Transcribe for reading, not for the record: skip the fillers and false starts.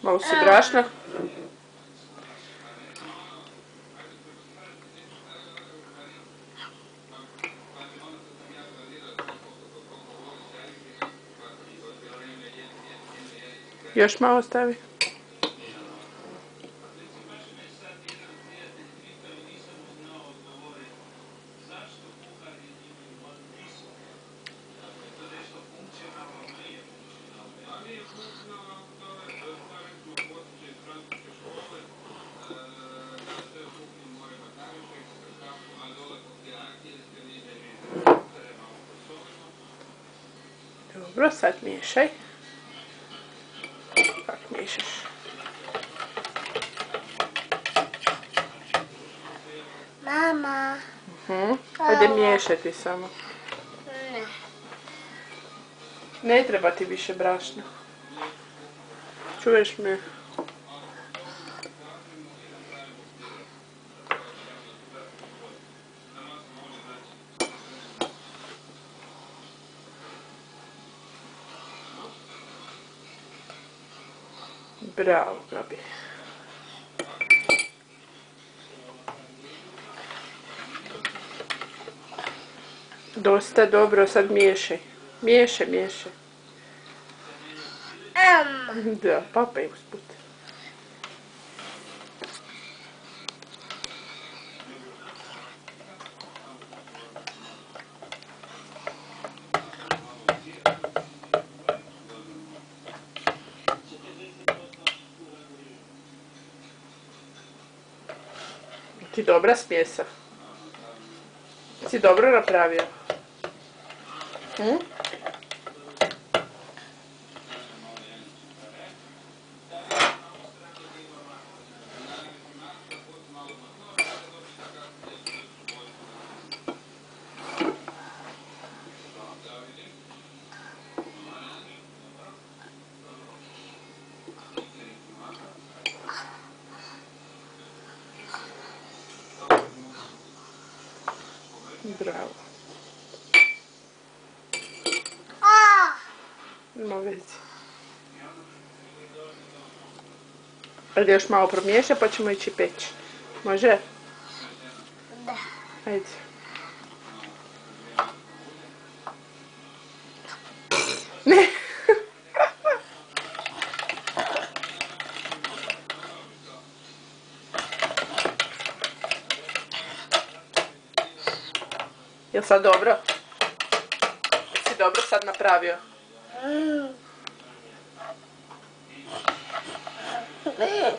Malo si brašna. Još malo stavi. Dobro, sad miješaj. Kako miješaš? Mama. Ajde miješati samo. Ne. Ne treba ti više brašna. Čuješ me? Bravo, Gabi. Dosta dobro, sad miješaj. Miješaj. Da, papa je usput. Ti dobra smjesa? Si dobro napravio? Bravo. Ima vezi. Ajde još malo promiješaj pa ćemo ići peći. Može? Da. Ajde. Ne. Jel sad dobro? Jesi dobro sad napravio? Ne.